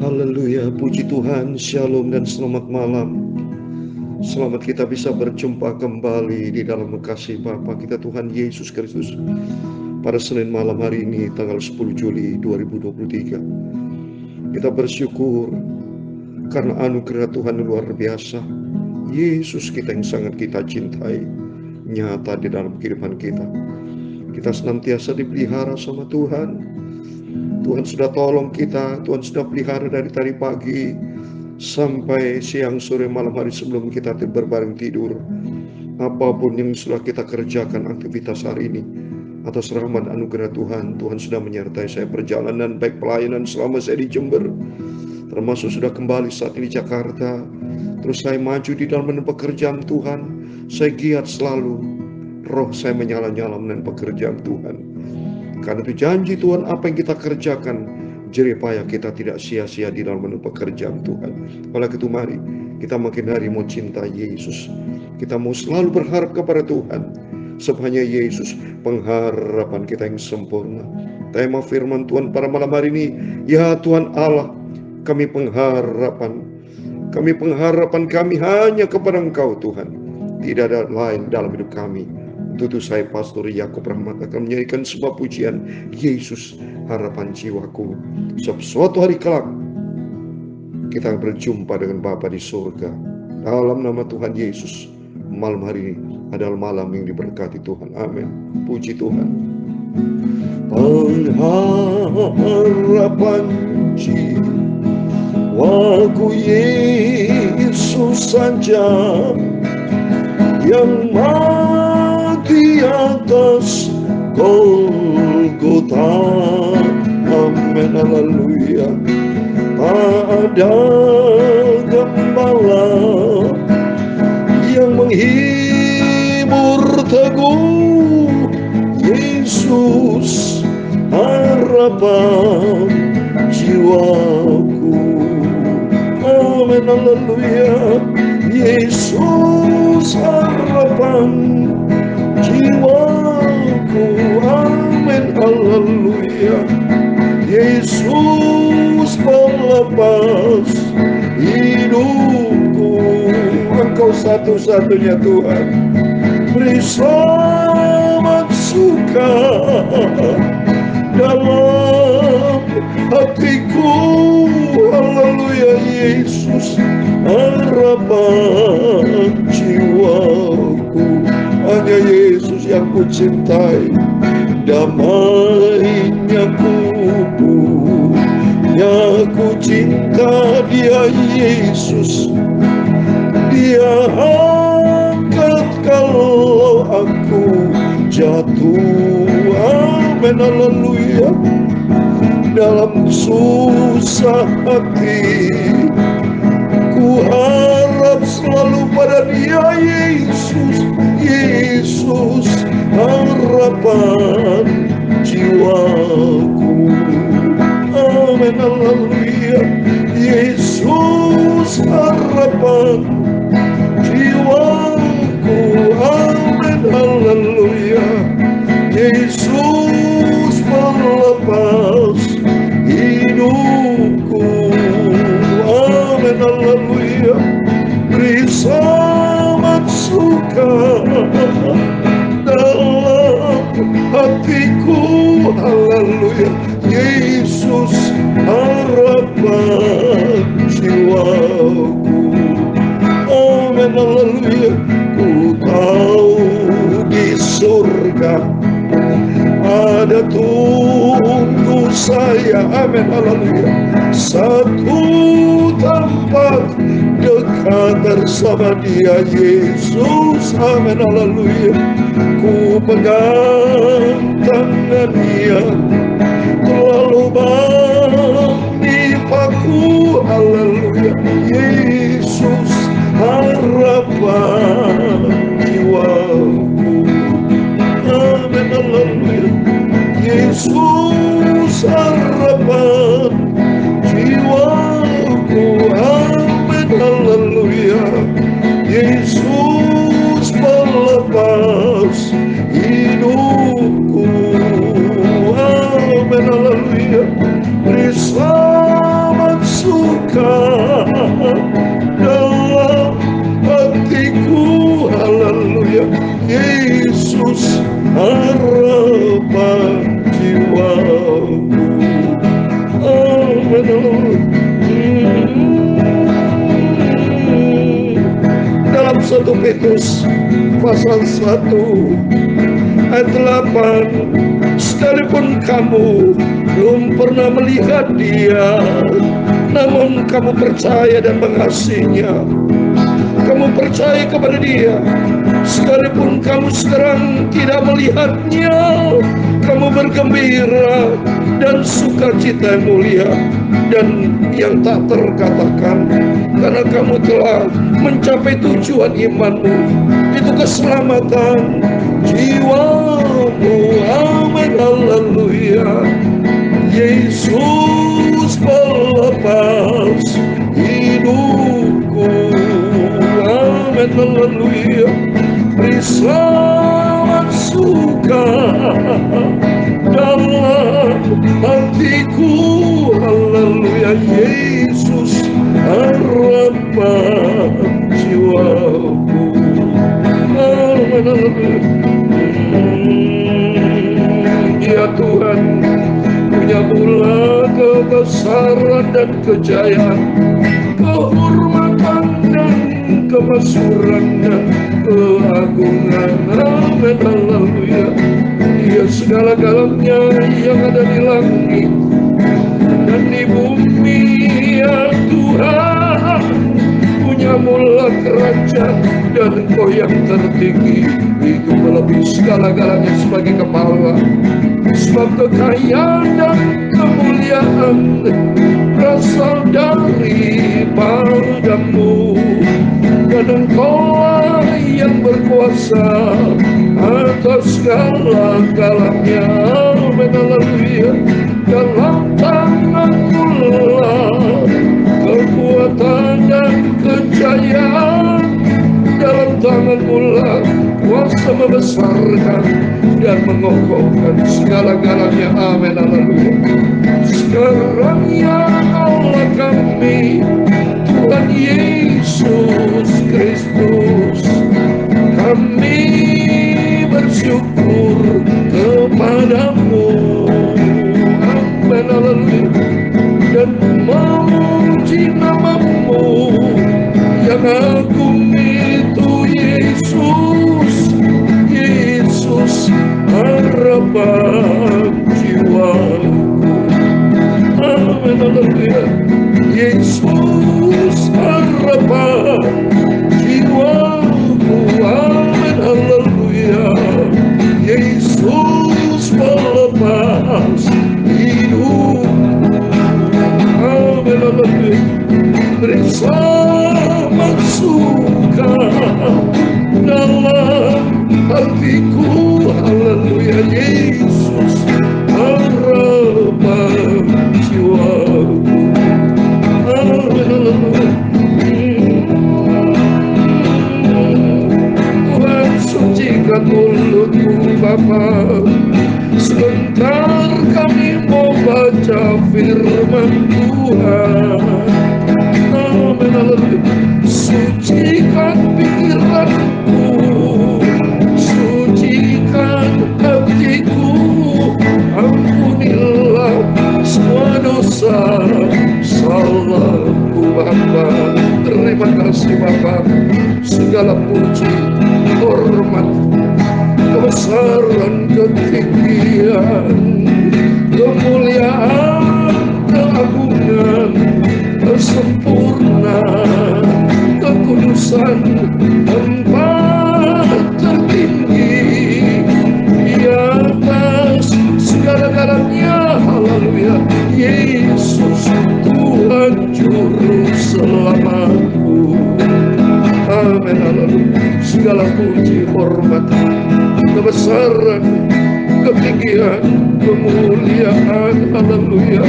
Haleluya, puji Tuhan, shalom dan selamat malam. Selamat kita bisa berjumpa kembali di dalam kasih Bapa kita Tuhan Yesus Kristus pada Senin malam hari ini tanggal 10 Juli 2023. Kita bersyukur karena anugerah Tuhan yang luar biasa. Yesus kita yang sangat kita cintai nyata di dalam kehidupan kita. Kita senantiasa dipelihara sama Tuhan. Tuhan sudah tolong kita, Tuhan sudah pelihara dari tadi pagi sampai siang, sore, malam hari sebelum kita berbaring tidur. Apapun yang sudah kita kerjakan aktivitas hari ini, atas rahmat anugerah Tuhan, Tuhan sudah menyertai saya perjalanan baik pelayanan selama saya di Jember, termasuk sudah kembali saat ini di Jakarta. Terus saya maju di dalam pekerjaan Tuhan. Saya giat selalu, roh saya menyala-nyala dengan pekerjaan Tuhan. Karena itu janji Tuhan, apa yang kita kerjakan, jerih payah kita tidak sia-sia di dalam pekerjaan Tuhan. Oleh itu mari kita makin hari mau cinta Yesus. Kita mau selalu berharap kepada Tuhan. Sebab hanya Yesus pengharapan kita yang sempurna. Tema firman Tuhan pada malam hari ini, ya Tuhan Allah, kami pengharapan kami hanya kepada Engkau Tuhan. Tidak ada lain dalam hidup kami. Untuk itu saya Pastor Yakub Rahmat akan menyanyikan sebuah pujian, Yesus harapan jiwaku. Sebab suatu hari kelak kita berjumpa dengan Bapa di surga. Dalam nama Tuhan Yesus, malam hari ini adalah malam yang diberkati Tuhan. Amin. Puji Tuhan. Pengharapan jiwaku Yesus saja yang di atas Golgota. Amin, haleluya. Tak ada gembala yang menghibur teguh, Yesus harapan jiwaku. Amin, haleluya. Yesus harapan jiwaku, amin, haleluya. Yesus pelepas hidupku, Engkau satu-satunya Tuhan. Beri selamat suka dalam hatiku, haleluya. Yesus harapan jiwaku. Hanya Yesus yang ku cintai, damainya ya ku cinta dia. Yesus, dia angkat kalau aku jatuh. Amin, haleluya. Dalam susah hati ku harap selalu pada dia. Yesus, Yesus harapan jiwaku. Amin, haleluya. Yesus harapan jiwaku. Amin, haleluya. Yesus melepas hidupku. Amin, haleluya. Beri selamat suka dalam hatiku, haleluya. Yesus harapan jiwaku. Amin, haleluya. Ku tahu di surga ada tunggu saya. Amin, haleluya. Satu tempat dekat bersama dia. Yesus, amin, haleluya. Ku pegang tangan dia, terlalu menipaku, haleluya. Yesus harapan jiwaku. Amin, haleluya. Yesus harapan jiwaku. Amin, haleluya. Yesus melepas hidupku. Amin, haleluya. Beri selamat Petrus pasal 1 ayat 8, sekalipun kamu belum pernah melihat Dia, namun kamu percaya dan mengasihinya, kamu percaya kepada Dia, sekalipun kamu sekarang tidak melihatnya, kamu bergembira dan sukacita yang mulia dan yang tak terkatakan, karena kamu telah mencapai tujuan imanmu, itu keselamatan jiwamu. Amin, haleluya. Yesus pelepas hidupku. Amin, haleluya. Beri selamat suka dalam hatiku. Haleluya. Yesus harapan jiwaku. Amin, haleluya. Ya Tuhan, punya mula kebesaran dan kejayaan, kehormatan dan kemasyhuran dan keagungan. Amin, haleluya. Ya segala-galanya yang ada di langit dan di bumi, ya Tuhan, punya mula kerajaan dan Engkau yang tertinggi, itu melebihi segala-galanya sebagai kepala. Sebab kekayaan dan kemuliaan berasal daripadamu, dan Engkaulah yang berkuasa atas segala-galanya. Amin, haleluya. Dalam tangan-Mu lah kekuatan dan kejayaan, dalam tangan-Mu lah kuasa membesarkan dan mengokohkan segala-galanya. Amin, haleluya. Sekarang ya Allah kami, Tuhan Yesus Kristus, kami bersyukur kepadamu. Amin, haleluya. Dan memuji nama-Mu yang agung itu, Yesus. Yesus harapan jiwaku. Amin, haleluya. Yesus harapan jiwaku. Amin, haleluya. Yesus pelepas hidup. Amin, haleluya. Beri selamat suka dalam hatiku. Haleluya. Yesus harapan jiwaku. Haleluya. Tuhan, sucikan mulutku Bapa, sebentar kami mau baca firman Tuhan. Amin, haleluya. Sucikan pikiranku, sucikan hatiku, ampunilah semua dosa salahku Bapa. Terima kasih Bapa. Segala puji, hormat, kebesaran, ketinggian, kemuliaan, keagungan, kesempurnaan, kekudusan, tempat tertinggi di atas segala-galanya. Haleluya. Yesus Tuhan Juru Selamatku. Amin, haleluya. Segala puji, hormat, kebesaran, ketinggian, kemuliaan. Haleluya.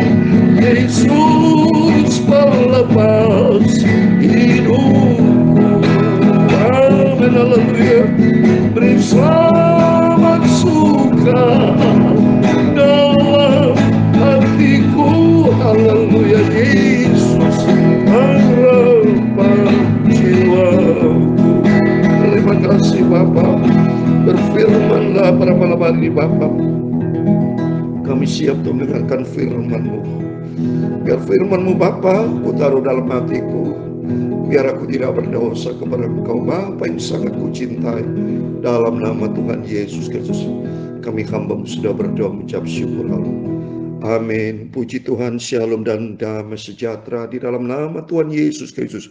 Yesus pelepas hidupku. Amin, haleluya. Beri selamat suka dalam hatiku. Haleluya. Yesus harapan jiwaku. Terima kasih Bapa. Berfirmanlah pada malam hari ini Bapa. Kami siap untuk mendengarkan firman-Mu. Biar firman-Mu Bapa ku taruh dalam hatiku, Biar aku tidak berdosa kepada Engkau Bapa yang sangat kucintai. Dalam nama Tuhan Yesus Kristus kami hamba-Mu sudah berdoa mengucap syukur. Haleluya. Amin. Puji Tuhan, shalom dan damai sejahtera di dalam nama Tuhan Yesus Kristus.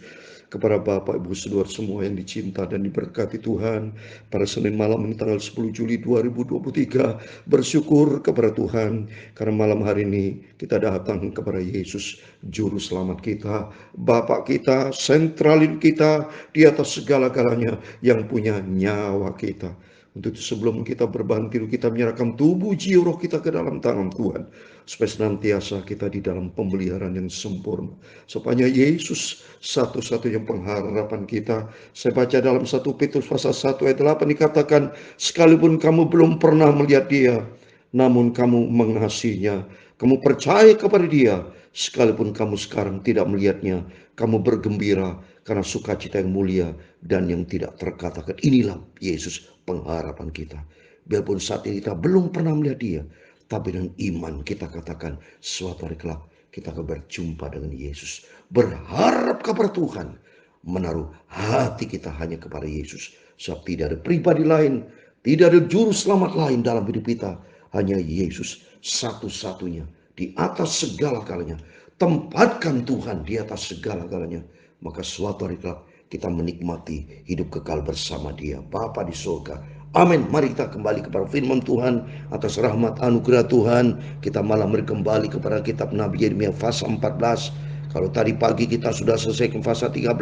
Kepada Bapak Ibu Saudara semua yang dicinta dan diberkati Tuhan, pada Senin malam ini tanggal 10 Juli 2023, bersyukur kepada Tuhan karena malam hari ini kita datang kepada Yesus, juru selamat kita, Bapak kita, sentral kita, di atas segala-galanya, yang punya nyawa kita. Untuk itu sebelum kita berbantir, kita menyerahkan tubuh jiwa roh kita ke dalam tangan Tuhan, supaya senantiasa kita di dalam pemeliharaan yang sempurna. Supaya Yesus satu-satunya pengharapan kita. Saya baca dalam 1 Petrus pasal 1 ayat 8 dikatakan, sekalipun kamu belum pernah melihat Dia, namun kamu mengasihinya, kamu percaya kepada Dia, sekalipun kamu sekarang tidak melihatnya, kamu bergembira karena sukacita yang mulia dan yang tidak terkatakan. Inilah Yesus pengharapan kita. Biarpun saat ini kita belum pernah melihat Dia, tapi dengan iman kita katakan suatu hari kelak kita akan berjumpa dengan Yesus. Berharap kepada Tuhan, menaruh hati kita hanya kepada Yesus. Sebab tidak ada pribadi lain, tidak ada juru selamat lain dalam hidup kita. Hanya Yesus satu-satunya di atas segala-galanya. Tempatkan Tuhan di atas segala-galanya, maka suatu hari kelak kita menikmati hidup kekal bersama Dia, Bapa di surga. Amin. Mari kita kembali kepada firman Tuhan. Atas rahmat anugerah Tuhan, kita malam kembali kepada kitab Nabi Yeremia pasal 14. Kalau tadi pagi kita sudah selesai ke pasal 13,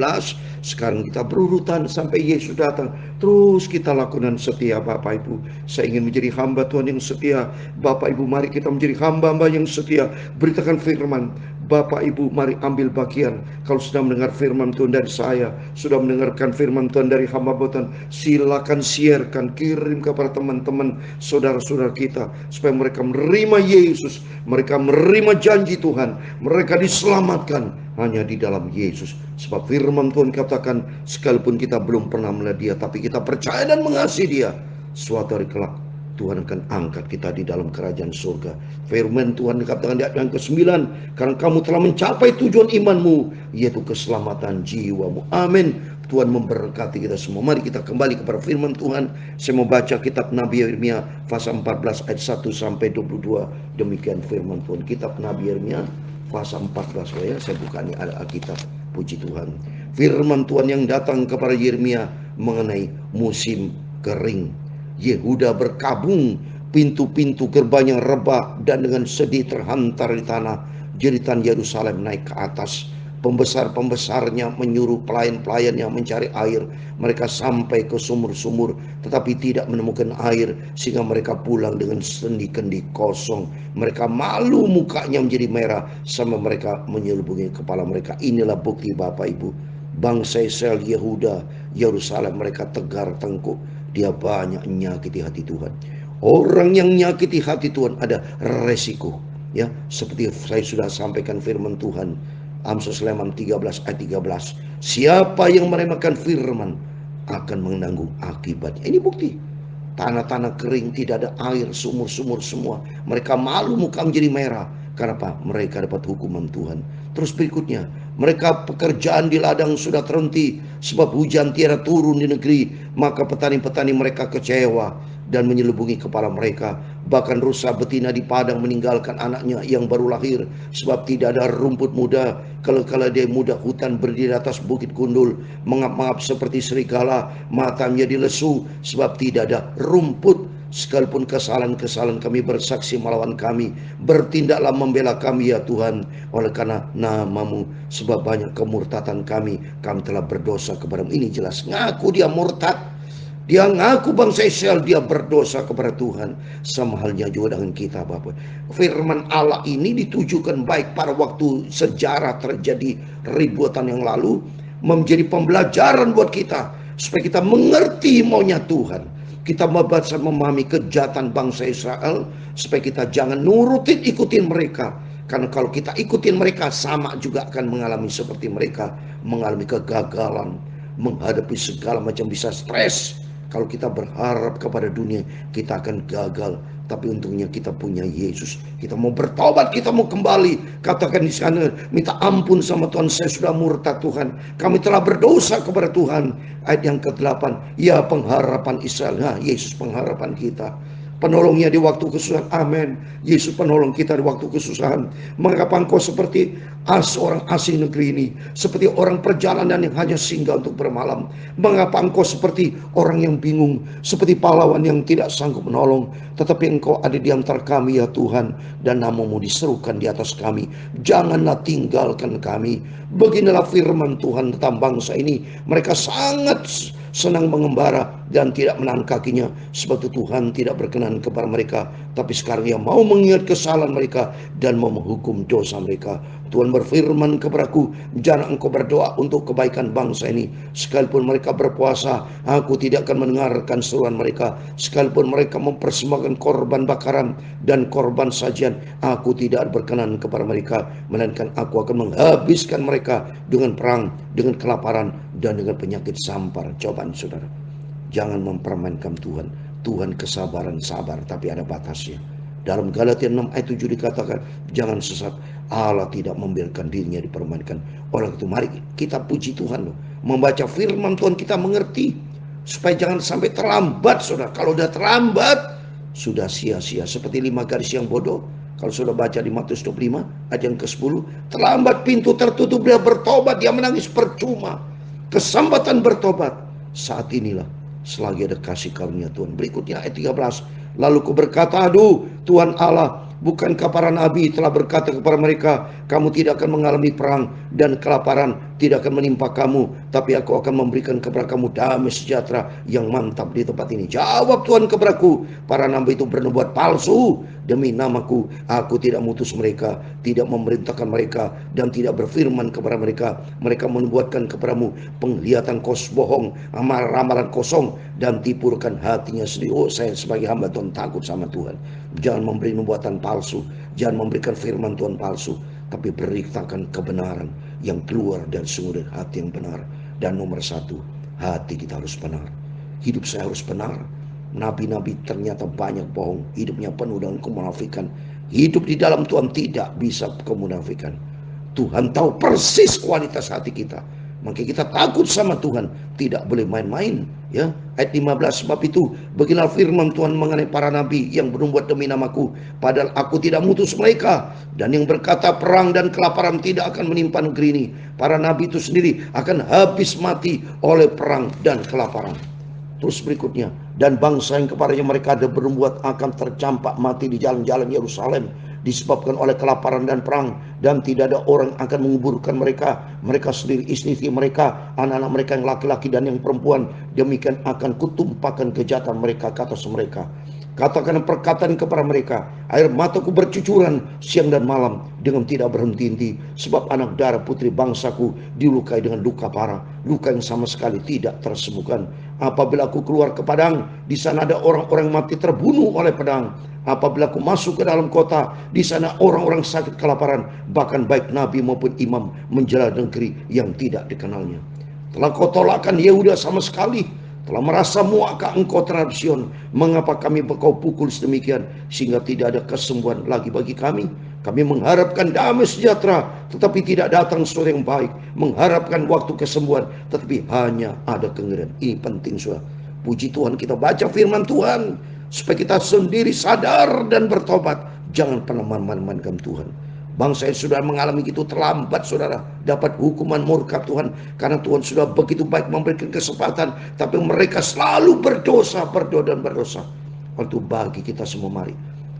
sekarang kita berurutan sampai Yesus datang. Terus kita lakukan setia Bapak Ibu. Saya ingin menjadi hamba Tuhan yang setia. Bapak Ibu, mari kita menjadi hamba-hamba yang setia. Beritakan firman. Bapak Ibu, mari ambil bagian. Kalau sudah mendengar firman Tuhan dari saya, sudah mendengarkan firman Tuhan dari hamba Tuhan, silakan siarkan, kirim kepada teman-teman, saudara-saudara kita, supaya mereka menerima Yesus, mereka menerima janji Tuhan, mereka diselamatkan hanya di dalam Yesus. Sebab firman Tuhan katakan, sekalipun kita belum pernah melihat Dia, tapi kita percaya dan mengasihi Dia, suatu hari kelak Tuhan akan angkat kita di dalam kerajaan surga. Firman Tuhan dikatakan di ayat yang ke-9, karena kamu telah mencapai tujuan imanmu, yaitu keselamatan jiwamu. Amin. Tuhan memberkati kita semua. Mari kita kembali kepada firman Tuhan. Saya mau baca kitab Nabi Yeremia pasal 14 ayat 1 sampai 22. Demikian firman Tuhan. Kitab Nabi Yeremia pasal 14 ya. Saya buka ini ada Alkitab. Puji Tuhan. Firman Tuhan yang datang kepada Yeremia mengenai musim kering. Yehuda berkabung, pintu-pintu gerbangnya rebah, dan dengan sedih terhantar di tanah. Jeritan Yerusalem naik ke atas. Pembesar-pembesarnya menyuruh pelayan-pelayannya mencari air. Mereka sampai ke sumur-sumur, tetapi tidak menemukan air, sehingga mereka pulang dengan sendi-kendi kosong. Mereka malu, mukanya menjadi merah, sama mereka menyelubungi kepala mereka. Inilah bukti Bapak Ibu, bangsa Israel, Yehuda, Yerusalem, mereka tegar tengkuk. Dia banyak menyakiti hati Tuhan. Orang yang menyakiti hati Tuhan ada resiko, ya, seperti saya sudah sampaikan firman Tuhan, Amsal Sleman 13 ayat 13. Siapa yang meremehkan firman akan menanggung akibatnya. Ini bukti. Tanah-tanah kering, tidak ada air, sumur-sumur semua. Mereka malu, muka menjadi merah. Kenapa? Mereka dapat hukuman Tuhan. Terus berikutnya, mereka pekerjaan di ladang sudah terhenti sebab hujan tiada turun di negeri. Maka petani-petani mereka kecewa dan menyelubungi kepala mereka. Bahkan rusa betina di padang meninggalkan anaknya yang baru lahir, sebab tidak ada rumput muda. Kalau dia muda, hutan berdiri atas bukit gundul, mengap-ngap seperti serigala, matanya dilesu sebab tidak ada rumput. Sekalipun kesalahan-kesalahan kami bersaksi melawan kami, bertindaklah membela kami ya Tuhan, oleh karena nama-Mu, sebab banyak kemurtatan kami telah berdosa kepadamu. Ini jelas, ngaku dia murtad. Dia ngaku bangsa Israel, dia berdosa kepada Tuhan. Sama halnya juga dengan kita Bapak. Firman Allah ini ditujukan baik pada waktu sejarah terjadi ribuan tahun yang lalu, menjadi pembelajaran buat kita, supaya kita mengerti maunya Tuhan. Kita membaca, memahami kejahatan bangsa Israel, supaya kita jangan ikutin mereka. Karena kalau kita ikutin mereka, sama juga akan mengalami seperti mereka, mengalami kegagalan, menghadapi segala macam, bisa stres. Kalau kita berharap kepada dunia, kita akan gagal. Tapi untungnya kita punya Yesus. Kita mau bertobat, kita mau kembali. Katakan di sana, minta ampun sama Tuhan, saya sudah murtad Tuhan. Kami telah berdosa kepada Tuhan. Ayat yang ke-8, ya pengharapan Israel. Nah, Yesus pengharapan kita. Penolongnya di waktu kesusahan. Amin. Yesus penolong kita di waktu kesusahan. Mengapa engkau seperti orang asing negeri ini, seperti orang perjalanan yang hanya singgah untuk bermalam? Mengapa engkau seperti orang yang bingung, seperti pahlawan yang tidak sanggup menolong? Tetapi engkau ada di antara kami ya Tuhan, dan namamu diserukan di atas kami. Janganlah tinggalkan kami. Beginilah firman Tuhan tentang bangsa ini. Mereka sangat senang mengembara dan tidak menahan kakinya, sebab itu Tuhan tidak berkenan kepada mereka. Tapi sekarang Ia mau mengingat kesalahan mereka dan mau menghukum dosa mereka. Tuhan berfirman kepadaku, jangan engkau berdoa untuk kebaikan bangsa ini. Sekalipun mereka berpuasa, aku tidak akan mendengarkan seruan mereka. Sekalipun mereka mempersembahkan korban bakaran dan korban sajian, aku tidak berkenan kepada mereka, melainkan aku akan menghabiskan mereka dengan perang, dengan kelaparan, dan dengan penyakit sampar. Cobaan saudara, jangan mempermainkan Tuhan. Tuhan kesabaran, sabar, tapi ada batasnya. Dalam Galatia 6 ayat 7 dikatakan, jangan sesat, Allah tidak membiarkan dirinya dipermainkan. Oleh itu mari kita puji Tuhan loh. Membaca firman Tuhan kita mengerti, supaya jangan sampai terlambat saudara. Kalau udah terlambat, sudah sia-sia. Seperti 5 gadis yang bodoh. Kalau sudah baca di Matius 25 ayat yang ke-10, terlambat, pintu tertutup, dia bertobat, dia menangis percuma. Kesempatan bertobat saat inilah, selagi ada kasih karunia Tuhan. Berikutnya ayat 13, lalu ku berkata, aduh Tuhan Allah, bukankah para nabi telah berkata kepada mereka, kamu tidak akan mengalami perang dan kelaparan tidak akan menimpa kamu, tapi aku akan memberikan kepada kamu damai sejahtera yang mantap di tempat ini. Jawab Tuhan kepadaku, para nabi itu bernubuat palsu demi namaku. Aku tidak mutus mereka, tidak memerintahkan mereka, dan tidak berfirman kepada mereka. Mereka menubuatkan kepadamu penglihatan bohong, ramalan kosong, dan tipukan hatinya sendiri. Oh, saya sebagai hamba Tuhan takut sama Tuhan. Jangan memberi nubuatan palsu, jangan memberikan firman Tuhan palsu, tapi beritakan kebenaran yang keluar dari sumber hati yang benar. Dan nomor 1, hati kita harus benar. Hidup saya harus benar. Nabi-nabi ternyata banyak bohong, hidupnya penuh dengan kemunafikan. Hidup di dalam Tuhan tidak bisa kemunafikan. Tuhan tahu persis kualitas hati kita. Maka kita takut sama Tuhan, tidak boleh main-main. Ya, ayat 15, sebab itu beginilah firman Tuhan mengenai para nabi yang bernubuat demi namaku, padahal aku tidak mutus mereka, dan yang berkata perang dan kelaparan tidak akan menimpa negeri ini. Para nabi itu sendiri akan habis mati oleh perang dan kelaparan. Terus berikutnya, dan bangsa yang kepadanya mereka ada berbuat akan tercampak mati di jalan-jalan Yerusalem, disebabkan oleh kelaparan dan perang, dan tidak ada orang akan menguburkan mereka. Mereka sendiri, istri-istri mereka, anak-anak mereka yang laki-laki dan yang perempuan, demikian akan kutumpahkan kejahatan mereka ke atas mereka. Katakan perkataan kepada mereka, air mataku bercucuran siang dan malam dengan tidak berhenti-henti, sebab anak darah putri bangsaku dilukai dengan luka parah, luka yang sama sekali tidak tersembuhkan. Apabila aku keluar ke padang, di sana ada orang-orang mati terbunuh oleh pedang. Apabila aku masuk ke dalam kota, di sana orang-orang sakit kelaparan, bahkan baik nabi maupun imam menjela negeri yang tidak dikenalnya. Telah kau tolakkan Yehuda sama sekali, telah merasa muakkah engkau terhadap Sion? Mengapa kami kau pukul sedemikian, sehingga tidak ada kesembuhan lagi bagi kami? Kami mengharapkan damai sejahtera, tetapi tidak datang sesuatu yang baik. Mengharapkan waktu kesembuhan, tetapi hanya ada kengerian. Ini penting, saudara. Puji Tuhan, kita baca firman Tuhan, supaya kita sendiri sadar dan bertobat. Jangan pernah main-mainkan Tuhan. Bangsa yang sudah mengalami itu terlambat, saudara, dapat hukuman murka Tuhan, karena Tuhan sudah begitu baik memberikan kesempatan, tapi mereka selalu berdosa, dan berdosa. Waktu bagi kita semua, mari,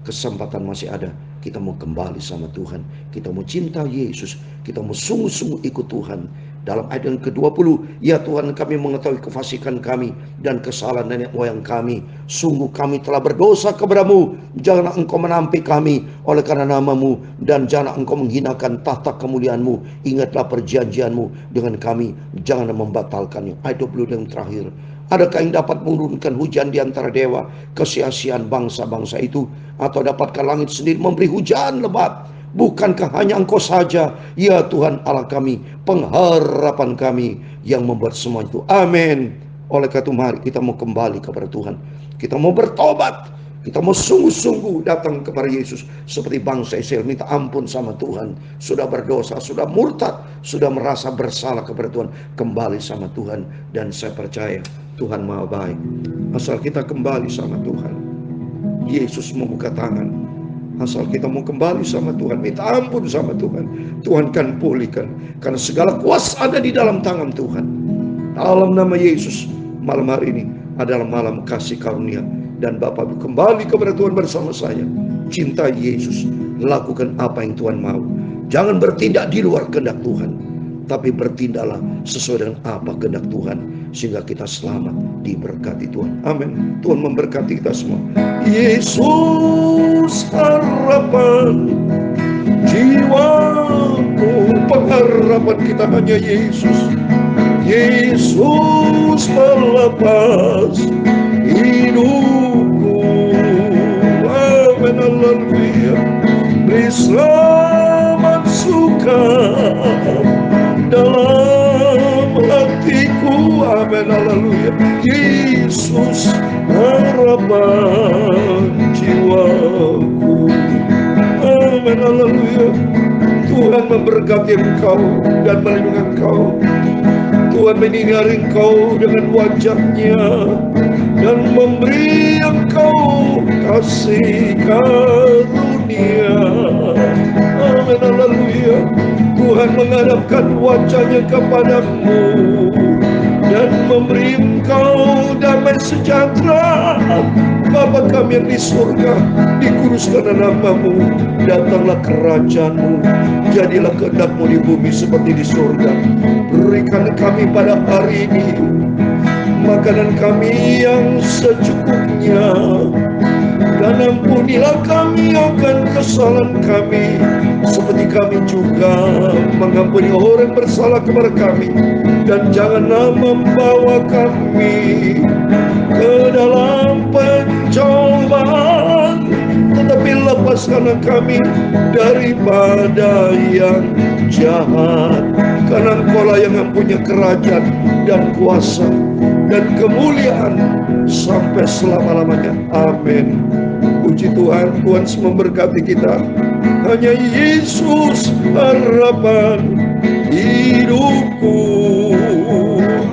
kesempatan masih ada. Kita mau kembali sama Tuhan, kita mau cinta Yesus, kita mau sungguh-sungguh ikut Tuhan. Dalam ayat yang ke-20, ya Tuhan, kami mengetahui kefasikan kami dan kesalahan nenek moyang kami. Sungguh kami telah berdosa kepadamu. Janganlah engkau menampik kami oleh karena namamu, dan janganlah engkau menghinakan tahta kemuliaanmu. Ingatlah perjanjianmu dengan kami, janganlah membatalkannya. Ayat 20 yang terakhir, adakah yang dapat menurunkan hujan di antara dewa, kesia-siaan bangsa-bangsa itu? Atau dapatkah langit sendiri memberi hujan lebat? Bukankah hanya engkau saja, ya Tuhan Allah kami, pengharapan kami, yang membuat semua itu? Amin. Oleh karena itu mari kita mau kembali kepada Tuhan. Kita mau bertobat. Kita mau sungguh-sungguh datang kepada Yesus seperti bangsa Israel, minta ampun sama Tuhan. Sudah berdosa, sudah murtad, sudah merasa bersalah kepada Tuhan, kembali sama Tuhan. Dan saya percaya Tuhan Maha baik. Asal kita kembali sama Tuhan, Yesus membuka tangan. Asal kita mau kembali sama Tuhan, minta ampun sama Tuhan, Tuhan kan pulihkan. Karena segala kuasa ada di dalam tangan Tuhan. Dalam nama Yesus, malam hari ini adalah malam kasih karunia. Dan Bapak kembali kepada Tuhan bersama saya. Cintai Yesus, lakukan apa yang Tuhan mau. Jangan bertindak di luar kehendak Tuhan, tapi bertindaklah sesuai dengan apa kehendak Tuhan, sehingga kita selamat, diberkati Tuhan. Amin. Tuhan memberkati kita semua. Yesus harapan jiwaku, pengharapan kita hanya Yesus. Yesus melepas hidupku. Amin, haleluya. Beri selamat suka dalam hatiku. Amin, haleluya. Yesus harapan jiwaku. Amin, haleluya. Tuhan memberkati engkau dan melindungi engkau. Tuhan menyinari engkau dengan wajah-Nya dan memberi engkau kasih karunia. Amin, haleluya. Tuhan menghadapkan wajah-Nya kepadamu dan memberi engkau damai sejahtera. Bapa kami yang di surga, dikuduskanlah namamu, datanglah kerajaan-Mu, jadilah kehendak-Mu di bumi seperti di surga. Berikan kami pada hari ini makanan kami yang secukupnya, dan ampunilah kami akan kesalahan kami, seperti kami juga mengampuni orang bersalah kepada kami. Dan janganlah membawa kami ke dalam pencobaan, tetapi lepaskanlah kami daripada yang jahat. Karena Engkau-lah yang mempunyai kerajaan dan kuasa dan kemuliaan sampai selama-lamanya. Amin. Puji Tuhan, Tuhan memberkati kita. Hanya Yesus harapan hidupku.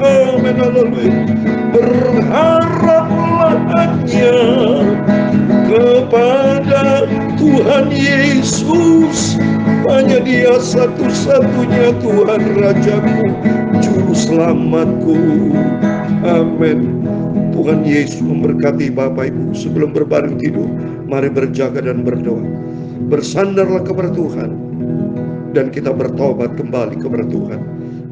Amin, haleluya. Berharaplah hanya kepada Tuhan Yesus. Hanya Dia satu-satunya Tuhan Rajaku, Juru Selamatku. Amin. Tuhan Yesus memberkati Bapak Ibu. Sebelum berbaring tidur, mari berjaga dan berdoa. Bersandarlah kepada Tuhan, dan kita bertobat kembali kepada Tuhan.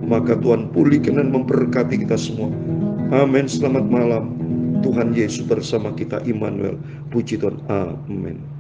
Maka Tuhan pulihkan dan memberkati kita semua. Amin. Selamat malam. Tuhan Yesus bersama kita, Immanuel. Puji Tuhan. Amin.